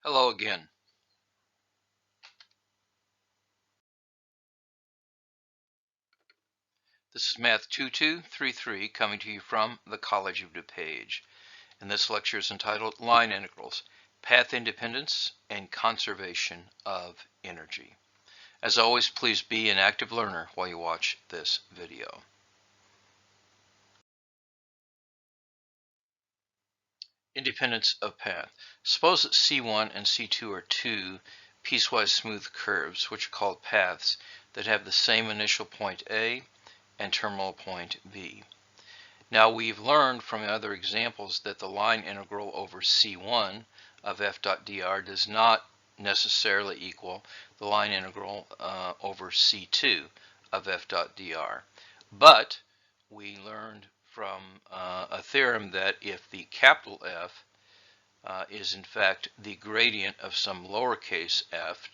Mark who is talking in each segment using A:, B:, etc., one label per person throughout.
A: Hello again. This is Math 2233 coming to you from the College of DuPage. And this lecture is entitled Line Integrals, Path Independence and Conservation of Energy. As always, please be an active learner while you watch this video. Independence of path. Suppose that C1 and C2 are two piecewise smooth curves, which are called paths, that have the same initial point A and terminal point B. Now we've learned from other examples that the line integral over C1 of f dot dr does not necessarily equal the line integral over C2 of f dot dr. But we learned from a theorem that if the capital F is in fact the gradient of some lowercase f,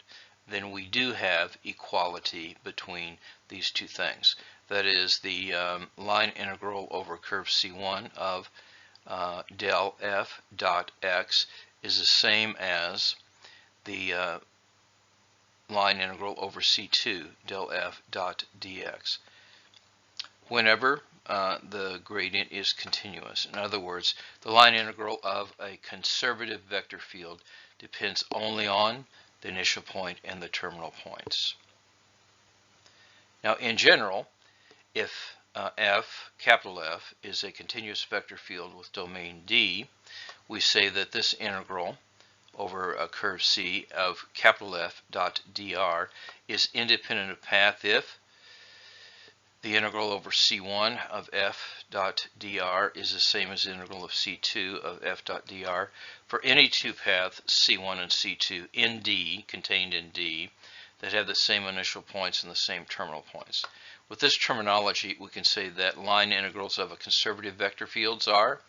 A: then we do have equality between these two things. That is, the line integral over curve C1 of del f dot x is the same as the line integral over C2 del f dot dx whenever the gradient is continuous. In other words, the line integral of a conservative vector field depends only on the initial point and the terminal points. Now, in general, if capital F, is a continuous vector field with domain D, we say that this integral over a curve C of capital F dot dr is independent of path if the integral over C1 of f dot dr is the same as the integral of C2 of f dot dr for any two paths C1 and C2 in D, contained in D, that have the same initial points and the same terminal points. With this terminology, we can say that line integrals of a conservative vector fields are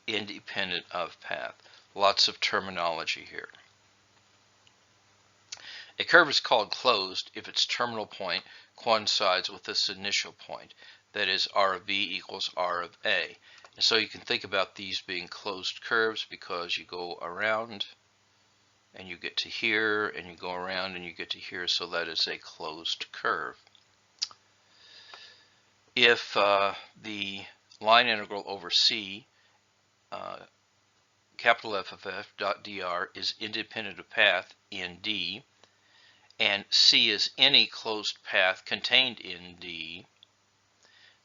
A: independent of path. Lots of terminology here. A curve is called closed if its terminal point coincides with this initial point. That is, R of B equals R of A. And so you can think about these being closed curves because you go around and you get to here, and you go around and you get to here, so that is a closed curve. If the line integral over C, capital F of f dot dr, is independent of path in D, and C is any closed path contained in D,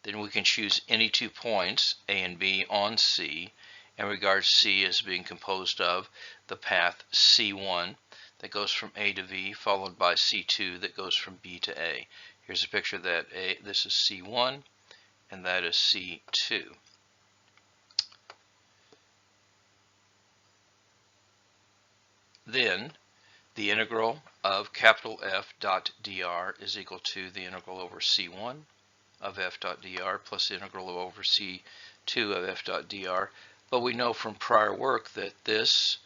A: then we can choose any two points, A and B, on C, and regard C as being composed of the path C1 that goes from A to V, followed by C2 that goes from B to A. Here's a picture that this is C1 and that is C2. Then the integral of capital F dot dr is equal to the integral over C1 of f dot dr plus the integral over C2 of f dot dr. But we know from prior work that this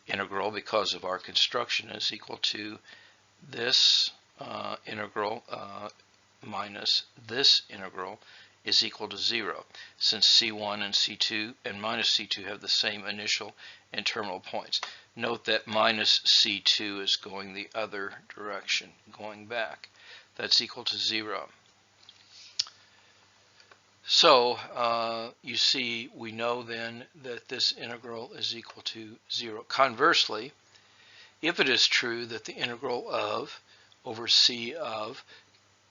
A: integral, because of our construction, is equal to this integral minus this integral is equal to 0, since C1 and C2 and minus C2 have the same initial and terminal points. Note that minus C2 is going the other direction, going back. That's equal to 0. So you see, we know then that this integral is equal to 0. Conversely, if it is true that the integral of over C of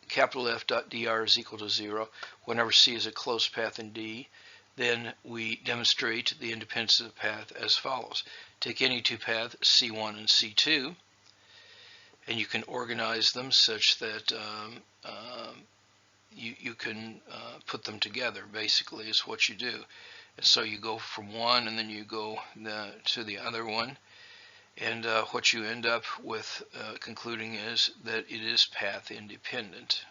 A: capital F dot dr is equal to 0 whenever C is a closed path in D, then we demonstrate the independence of the path as follows. Take any two paths, C1 and C2, and you can organize them such that you can put them together, basically, is what you do. And so you go from one and then you go to the other one, and what you end up with concluding is that it is path independent.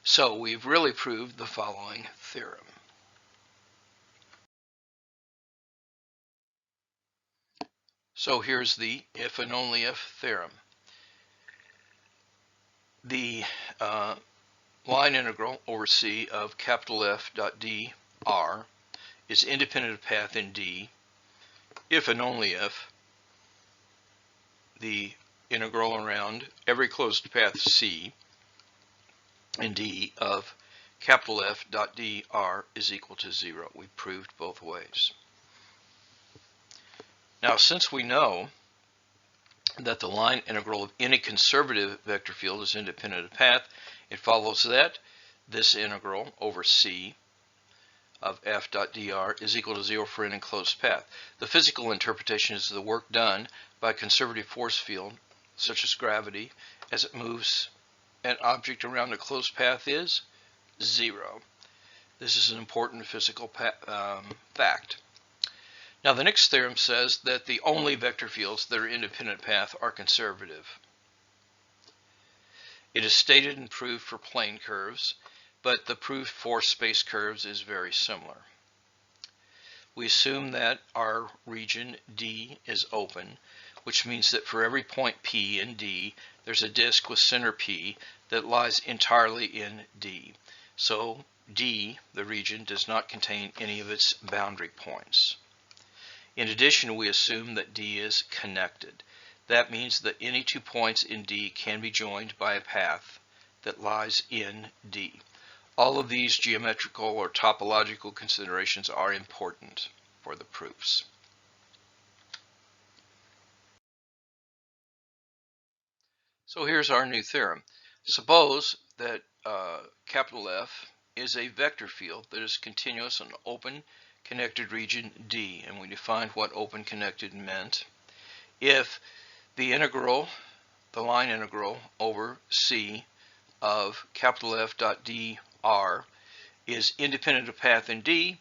A: So we've really proved the following theorem. So here's the if and only if theorem. The line integral over C of capital F dot dr is independent of path in D if and only if the integral around every closed path C and D of capital F dot dr is equal to 0. We proved both ways. Now, since we know that the line integral of any conservative vector field is independent of path, it follows that this integral over C of f dot dr is equal to 0 for any closed path. The physical interpretation is the work done by a conservative force field, such as gravity, as it moves an object around a closed path is 0. This is an important physical fact. Now, the next theorem says that the only vector fields that are independent path are conservative. It is stated and proved for plane curves, but the proof for space curves is very similar. We assume that our region D is open, which means that for every point P in D, there's a disk with center P that lies entirely in D. So D, the region, does not contain any of its boundary points. In addition, we assume that D is connected. That means that any 2 points in D can be joined by a path that lies in D. All of these geometrical or topological considerations are important for the proofs. So here's our new theorem. Suppose that capital F is a vector field that is continuous on open connected region D, and we defined what open connected meant. If the integral, the line integral over C of capital F dot dr is independent of path in D,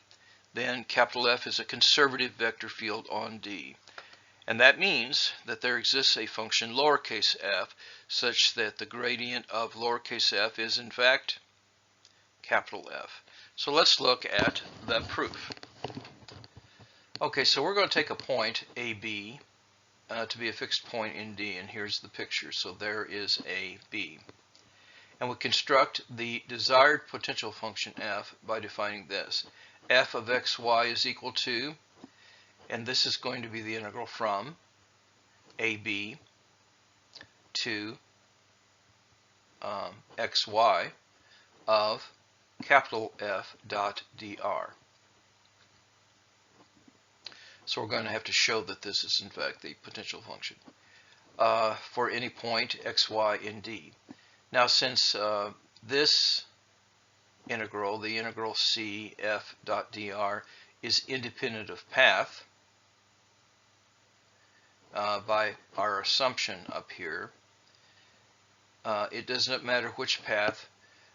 A: then capital F is a conservative vector field on D. And that means that there exists a function lowercase f such that the gradient of lowercase f is in fact capital F. So let's look at the proof. Okay, so we're going to take a point AB to be a fixed point in D, and here's the picture. So there is AB. And we construct the desired potential function f by defining this. F of xy is equal to, and this is going to be the integral from AB to xy of capital F dot dr. So we're going to have to show that this is in fact the potential function for any point xy in D. Now, since this integral, the integral C f dot dr, is independent of path by our assumption up here, it does not matter which path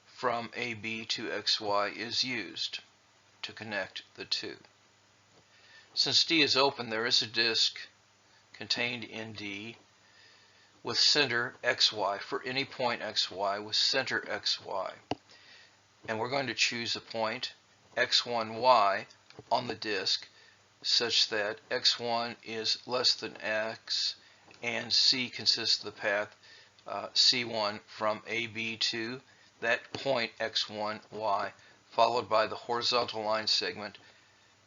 A: from AB to xy is used to connect the two. Since D is open, there is a disk contained in D with center xy for any point xy with center xy. And we're going to choose a point x1y on the disk such that x1 is less than x and C consists of the path C1 from AB to that point x1y, followed by the horizontal line segment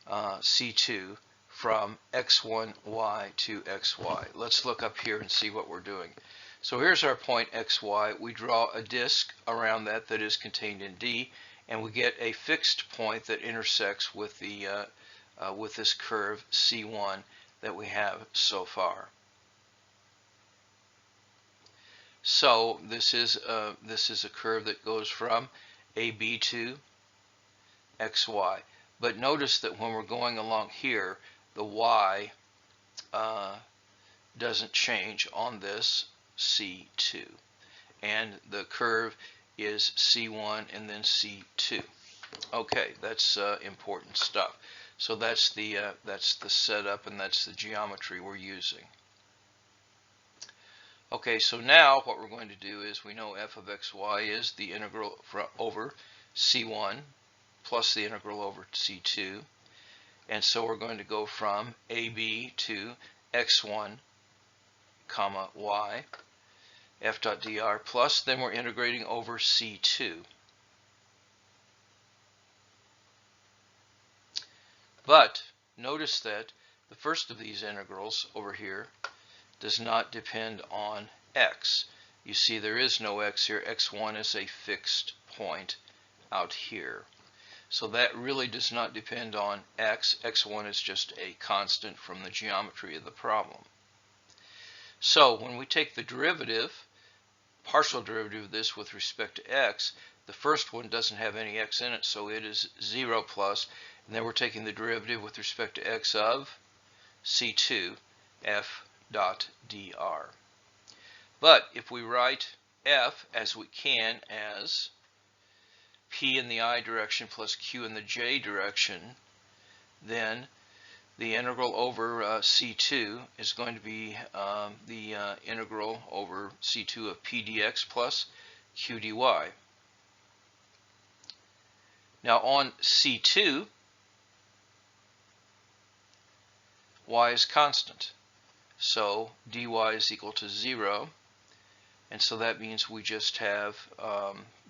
A: C2 from x1y to xy. Let's look up here and see what we're doing. So here's our point xy. We draw a disk around that that is contained in D, and we get a fixed point that intersects with the with this curve C1 that we have so far. So this is a curve that goes from AB to xy. But notice that when we're going along here, the y doesn't change on this C2. And the curve is C1 and then C2. Okay, that's important stuff. So that's the setup and that's the geometry we're using. Okay, so now what we're going to do is we know f of xy is the integral over C1 plus the integral over C2. And so we're going to go from AB to x1 comma y f dot dr plus, then we're integrating over C2. But notice that the first of these integrals over here does not depend on x. You see there is no x here. x1 is a fixed point out here. So that really does not depend on x. x1 is just a constant from the geometry of the problem. So when we take the derivative, partial derivative of this with respect to x, the first one doesn't have any x in it, so it is 0 plus. And then we're taking the derivative with respect to x of c2 f dot dr. But if we write f as we can as p in the I direction plus q in the j direction, then the integral over c2 is going to be the integral over c2 of p dx plus q dy. Now on c2, y is constant, so dy is equal to 0, and so that means we just have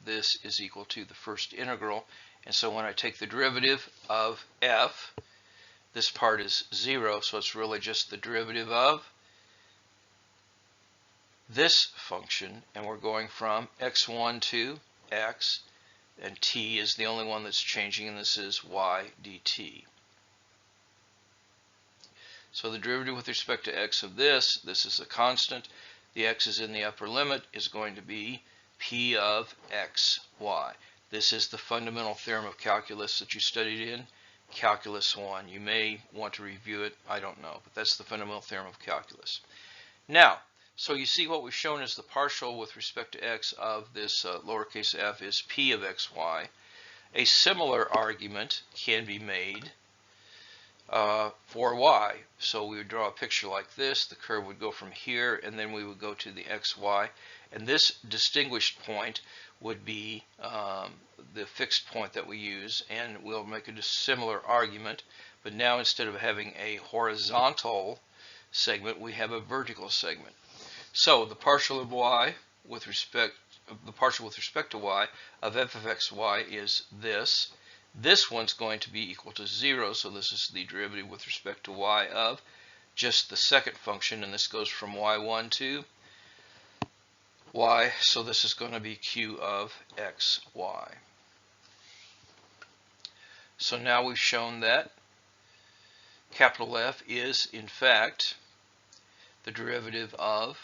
A: this is equal to the first integral, and so when I take the derivative of f, this part is 0, so it's really just the derivative of this function, and we're going from x1 to x, and t is the only one that's changing, and this is y dt. So the derivative with respect to x of this is a constant. The x is in the upper limit, is going to be p of xy. This is the fundamental theorem of calculus that you studied in Calculus 1. You may want to review it, I don't know, but that's the fundamental theorem of calculus. Now, so you see what we've shown is the partial with respect to x of this lowercase f is p of xy. A similar argument can be made for y. So we would draw a picture like this. The curve would go from here, and then we would go to the xy. And this distinguished point would be the fixed point that we use, and we'll make a similar argument. But now instead of having a horizontal segment, we have a vertical segment. So the partial of y with respect to y of f of xy is this. This one's going to be equal to 0, so this is the derivative with respect to y of just the second function, and this goes from y1 to y, so this is going to be q of xy. So now we've shown that capital F is, in fact, the derivative of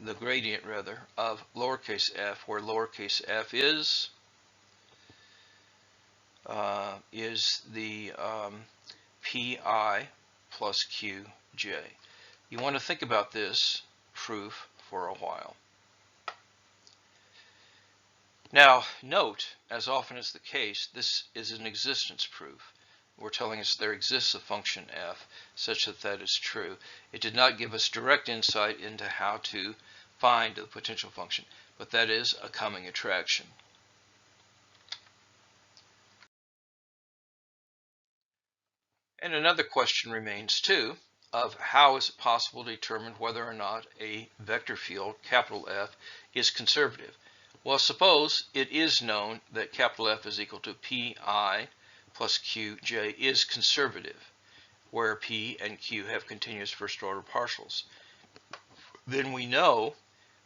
A: the gradient, rather, of lowercase f, where lowercase f is the pi plus qj. You want to think about this proof for a while. Now, note, as often is the case, this is an existence proof. We're telling us there exists a function f such that that is true. It did not give us direct insight into how to find the potential function, but that is a coming attraction. And another question remains too, of how is it possible to determine whether or not a vector field, capital F, is conservative? Well, suppose it is known that capital F is equal to pi plus qj is conservative, where p and q have continuous first order partials. Then we know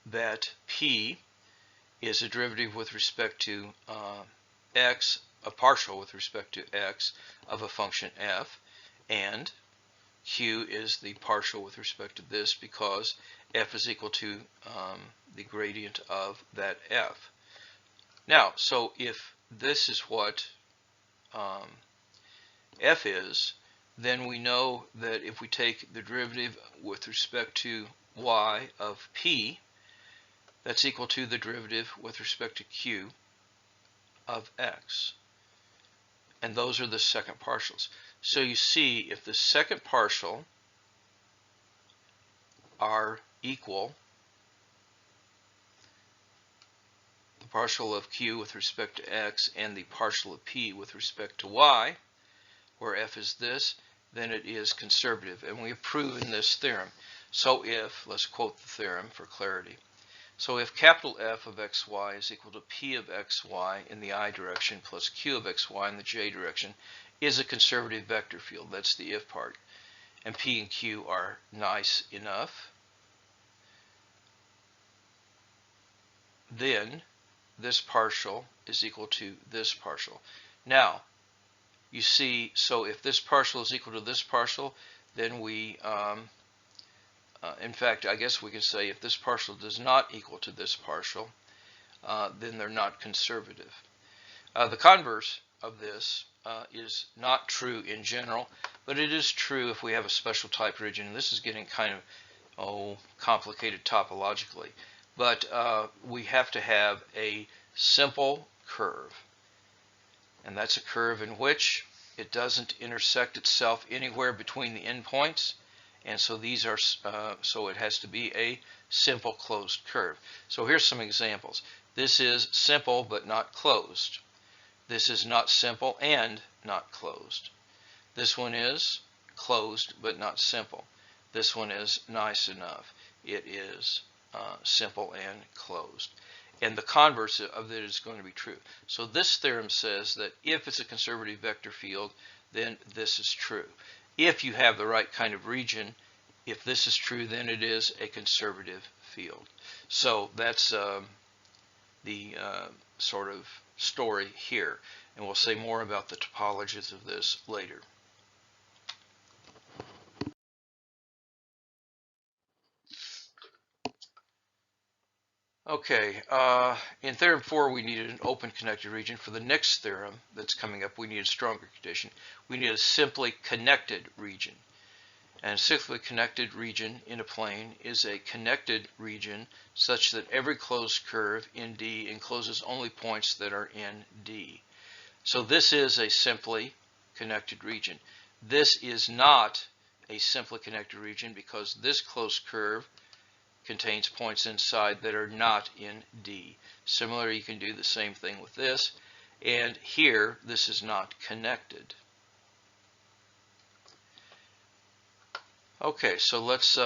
A: that p is a derivative with respect to x, a partial with respect to x of a function f, and q is the partial with respect to this because f is equal to the gradient of that f. Now, so if this is what f is, then we know that if we take the derivative with respect to y of p, that's equal to the derivative with respect to q of x. And those are the second partials. So you see, if the second partial are equal, the partial of q with respect to x and the partial of p with respect to y, where f is this, then it is conservative. And we have proven this theorem. So if, let's quote the theorem for clarity. So if capital F of xy is equal to p of xy in the I direction plus q of xy in the j direction is a conservative vector field, that's the if part, and P and Q are nice enough, then this partial is equal to this partial. Now, you see, so if this partial is equal to this partial, then we, in fact, I guess we could say if this partial does not equal to this partial, then they're not conservative. The converse of this is not true in general, but it is true if we have a special type region. And this is getting kind of complicated topologically. But we have to have a simple curve. And that's a curve in which it doesn't intersect itself anywhere between the endpoints. And so these are, so it has to be a simple closed curve. So here's some examples. This is simple but not closed. This is not simple and not closed. This one is closed but not simple. This one is nice enough. It is simple and closed. And the converse of it is going to be true. So this theorem says that if it's a conservative vector field, then this is true. If you have the right kind of region, if this is true, then it is a conservative field. So that's the sort of story here, and we'll say more about the topologies of this later. Okay, in Theorem 4 we needed an open connected region. For the next theorem that's coming up, we need a stronger condition. We need a simply connected region. And a simply connected region in a plane is a connected region such that every closed curve in D encloses only points that are in D. So this is a simply connected region. This is not a simply connected region because this closed curve contains points inside that are not in D. Similarly, you can do the same thing with this. And here, this is not connected. Okay, so let's,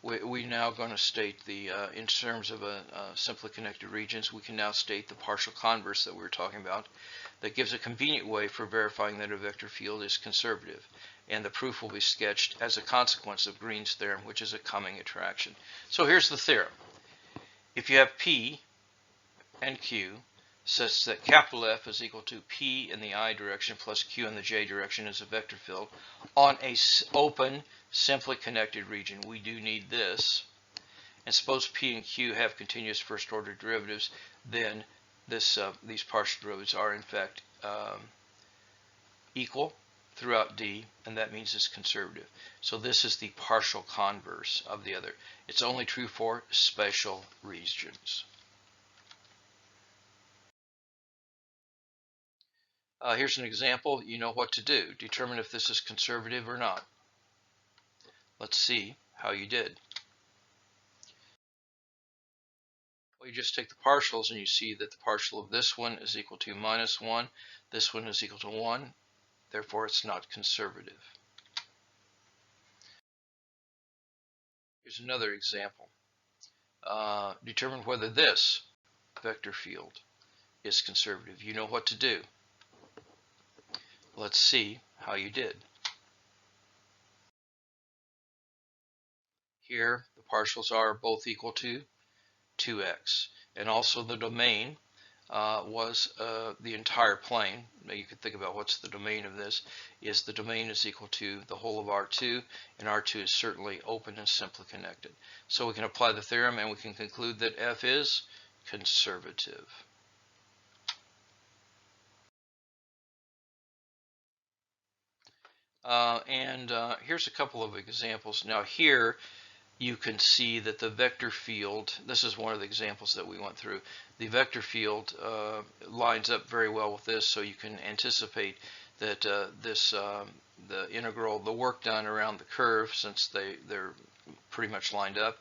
A: we're now going to state the, in terms of simply connected regions, we can now state the partial converse that we were talking about that gives a convenient way for verifying that a vector field is conservative. And the proof will be sketched as a consequence of Green's theorem, which is a coming attraction. So here's the theorem. If you have P and Q such that capital F is equal to P in the I direction plus Q in the J direction as a vector field on a open, simply connected region, we do need this. And suppose P and Q have continuous first order derivatives, then this, these partial derivatives are in fact equal throughout D, and that means it's conservative. So this is the partial converse of the other. It's only true for special regions. Here's an example. You know what to do. Determine if this is conservative or not. Let's see how you did. Well, you just take the partials and you see that the partial of this one is equal to -1. This one is equal to 1. Therefore, it's not conservative. Here's another example. Determine whether this vector field is conservative. You know what to do. Let's see how you did. Here, the partials are both equal to 2x. And also the domain was the entire plane. Now you could think about what's the domain of this. Is the domain is equal to the whole of R2, and R2 is certainly open and simply connected. So we can apply the theorem and we can conclude that F is conservative. Here's a couple of examples. Now here you can see that the vector field, this is one of the examples that we went through, the vector field lines up very well with this, so you can anticipate that the integral, the work done around the curve, since they're pretty much lined up,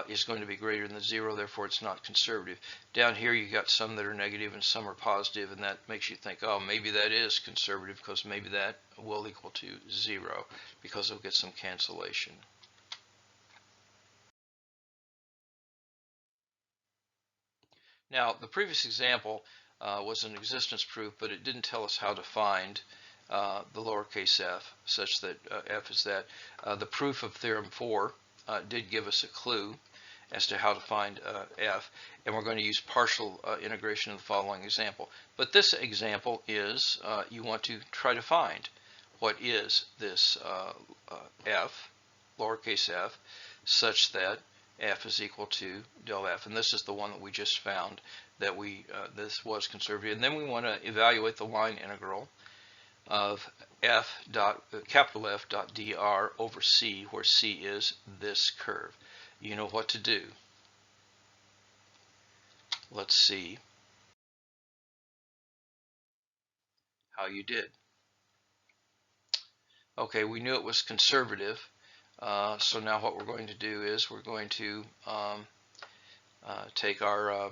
A: is going to be greater than 0, therefore it's not conservative. Down here you got some that are negative and some are positive, and that makes you think, oh, maybe that is conservative because maybe that will equal to 0 because it'll get some cancellation. Now, the previous example was an existence proof, but it didn't tell us how to find the lowercase f, such that f is that. The proof of Theorem 4 did give us a clue as to how to find f, and we're going to use partial integration in the following example. But this example is you want to try to find what is this f, lowercase f, such that f is equal to del f, and this is the one that we just found that this was conservative. And then we want to evaluate the line integral of capital F dot dr over c, where c is this curve. You know what to do. Let's see how you did. Okay, we knew it was conservative, so now what we're going to do is we're going to take our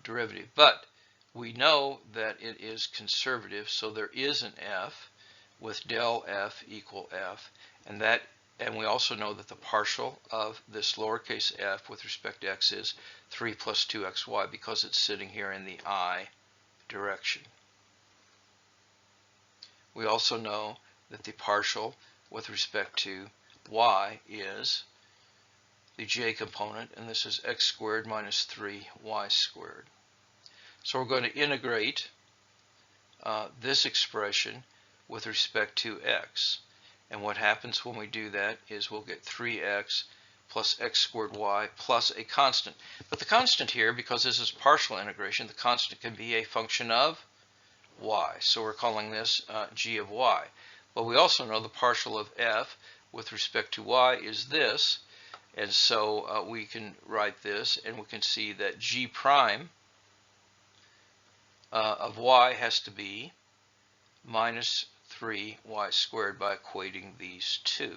A: derivative. But we know that it is conservative, so there is an f with del f equal f, and we also know that the partial of this lowercase f with respect to x is 3 plus 2xy, because it's sitting here in the I direction. We also know that the partial with respect to y is the j component, and this is x squared minus 3y squared. So we're going to integrate this expression with respect to x. And what happens when we do that is we'll get 3x plus x squared y plus a constant. But the constant here, because this is partial integration, the constant can be a function of y. So we're calling this g of y. But we also know the partial of f with respect to y is this. And so we can write this, and we can see that g prime of y has to be minus 3y squared by equating these two.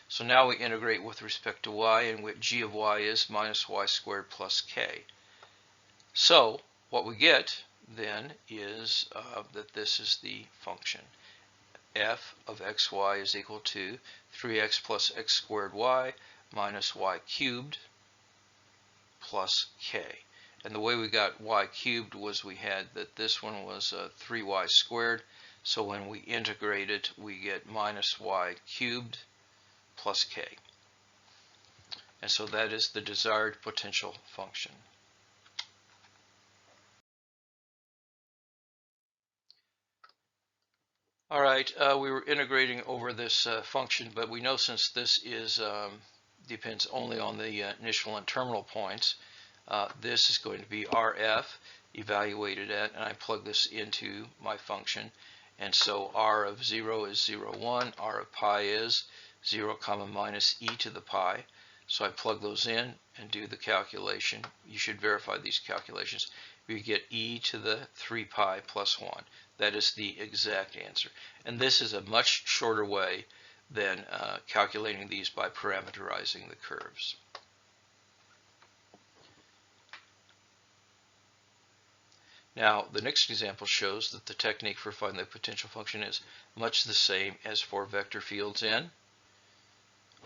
A: So now we integrate with respect to y, and what g of y is minus y squared plus k. So what we get then is that this is the function. F of xy is equal to 3x plus x squared y minus y cubed plus k. And the way we got y cubed was we had that this one was 3y squared. So when we integrate it, we get minus y cubed plus k. And so that is the desired potential function. All right, we were integrating over this function, but we know since this is depends only on the initial and terminal points, this is going to be RF evaluated at, and I plug this into my function. And so r of 0 is 0, 1, r of pi is 0, comma minus e to the pi. So I plug those in and do the calculation. You should verify these calculations. You get e to the 3 pi plus 1. That is the exact answer. And this is a much shorter way than calculating these by parameterizing the curves. Now, the next example shows that the technique for finding the potential function is much the same as for vector fields in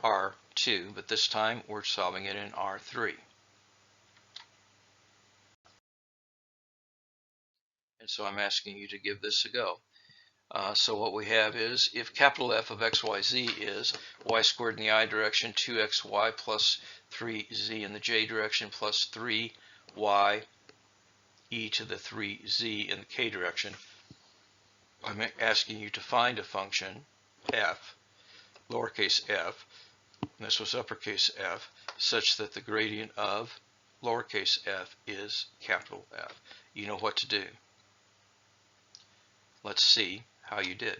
A: R2, but this time we're solving it in R3. And so I'm asking you to give this a go. So what we have is, if capital F of xyz is y squared in the I direction, 2xy plus 3z in the j direction, plus 3y e to the 3z in the k direction, I'm asking you to find a function, f, lowercase f, and this was uppercase f, such that the gradient of lowercase f is capital F. You know what to do. Let's see how you did.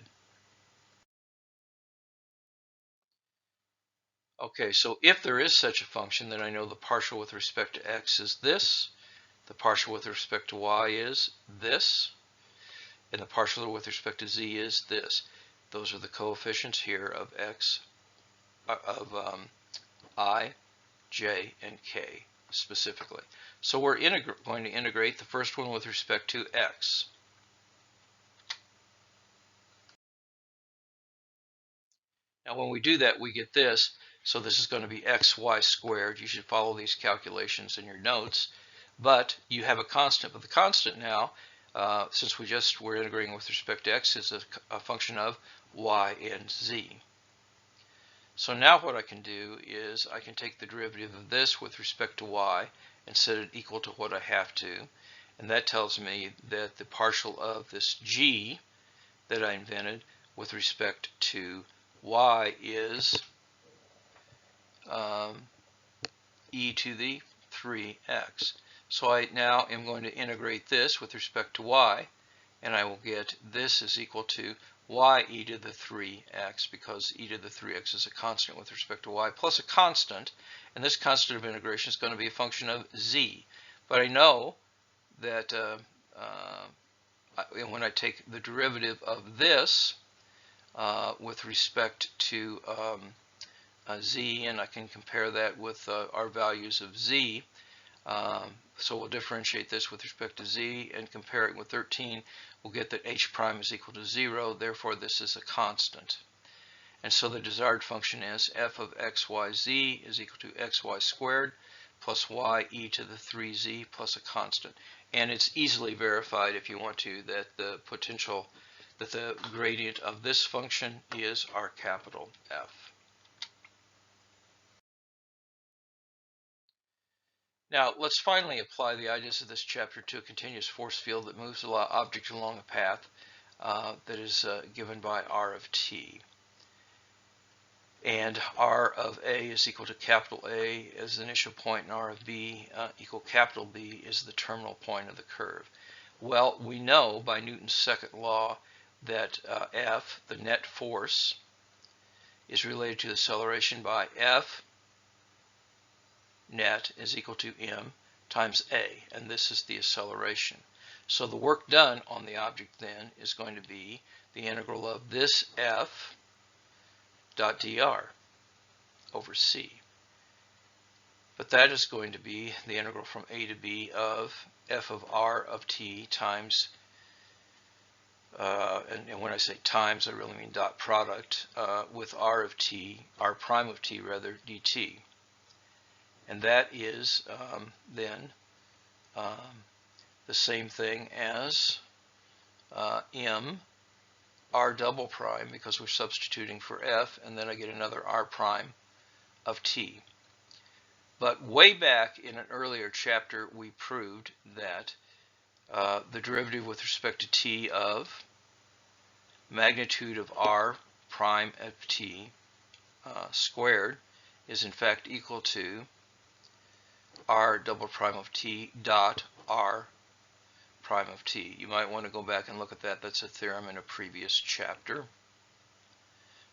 A: Okay, so if there is such a function, then I know the partial with respect to x is this, the partial with respect to y is this, and the partial with respect to z is this. Those are the coefficients here of x, of I, j, and k specifically. So we're going to integrate the first one with respect to x. Now when we do that, we get this. So this is going to be xy squared. You should follow these calculations in your notes. But you have a constant. But the constant now since we're integrating with respect to x, is a function of y and z. So now what I can do is I can take the derivative of this with respect to y and set it equal to what I have to. And that tells me that the partial of this g that I invented with respect to y is e to the 3x. So I now am going to integrate this with respect to y, and I will get this is equal to y e to the 3x, because e to the 3x is a constant with respect to y, plus a constant, and this constant of integration is going to be a function of z. But I know that when I take the derivative of this with respect to z, and I can compare that with our values of z, so we'll differentiate this with respect to z and compare it with 13. We'll get that h prime is equal to 0, therefore this is a constant. And so the desired function is f of xyz is equal to xy squared plus y e to the 3z plus a constant. And it's easily verified, if you want to, that the gradient of this function is our capital F. Now, let's finally apply the ideas of this chapter to a continuous force field that moves an object along a path that is given by r of t. And r of a is equal to capital A as the initial point, and r of b equal capital B is the terminal point of the curve. Well, we know by Newton's second law that F, the net force, is related to the acceleration by F net is equal to m times a, and this is the acceleration. So the work done on the object then is going to be the integral of this F dot dr over c. But that is going to be the integral from a to b of f of r of t times, and when I say times, I really mean dot product, with r of t, r prime of t rather, dt. And that is then the same thing as m r double prime, because we're substituting for f, and then I get another r prime of t. But way back in an earlier chapter, we proved that the derivative with respect to t of magnitude of r prime of t squared is in fact equal to r double prime of t dot r prime of t. You might want to go back and look at that. That's a theorem in a previous chapter.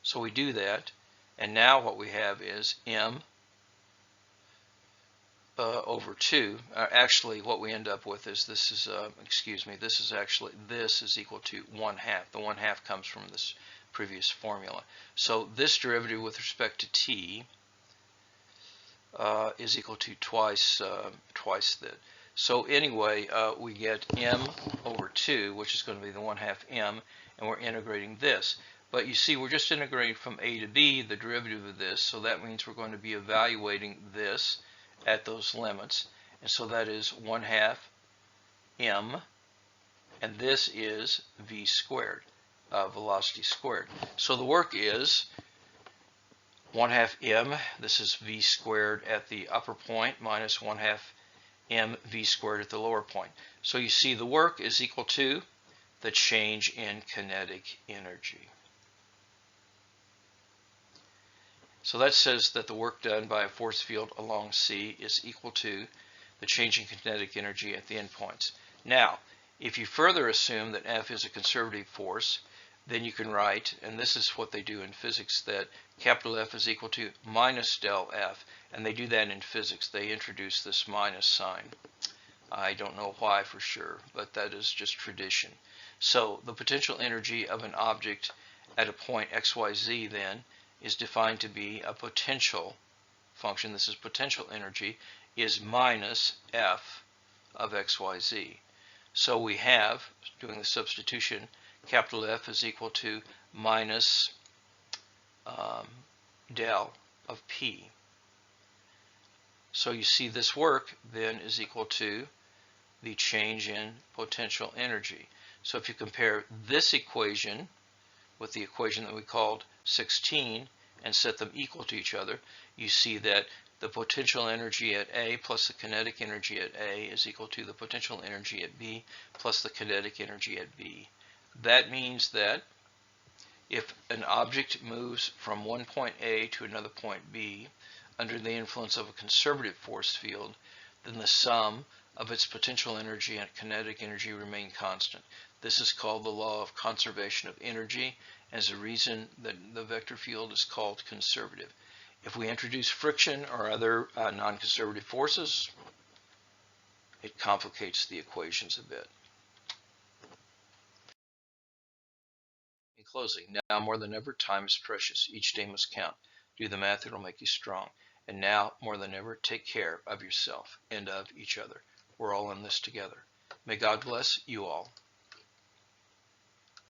A: So we do that, and now what we have is m over 2. Actually, what we end up with is this is, this is equal to 1/2. The 1/2 comes from this previous formula. So this derivative with respect to t is equal to twice that. So anyway, we get m over 2, which is going to be the 1/2 m, and we're integrating this. But you see, we're just integrating from a to b, the derivative of this, so that means we're going to be evaluating this at those limits. And so that is 1/2 m, and this is v squared, velocity squared. So the work is 1/2 m, this is v squared at the upper point, minus 1/2 m v squared at the lower point. So you see the work is equal to the change in kinetic energy. So that says that the work done by a force field along C is equal to the change in kinetic energy at the endpoints. Now, if you further assume that F is a conservative force, then you can write, and this is what they do in physics, that capital F is equal to minus del F, and they do that in physics. They introduce this minus sign. I don't know why for sure, but that is just tradition. So the potential energy of an object at a point xyz then is defined to be a potential function. This is potential energy is minus F of xyz. So we have, doing the substitution, capital F is equal to minus del of P. So you see this work then is equal to the change in potential energy. So if you compare this equation with the equation that we called 16 and set them equal to each other, you see that the potential energy at A plus the kinetic energy at A is equal to the potential energy at B plus the kinetic energy at B. That means that if an object moves from one point A to another point B under the influence of a conservative force field, then the sum of its potential energy and kinetic energy remain constant. This is called the law of conservation of energy, as a reason that the vector field is called conservative. If we introduce friction or other non-conservative forces, it complicates the equations a bit. In closing, now more than ever, time is precious. Each day must count. Do the math, it'll make you strong. And now, more than ever, take care of yourself and of each other. We're all in this together. May God bless you all.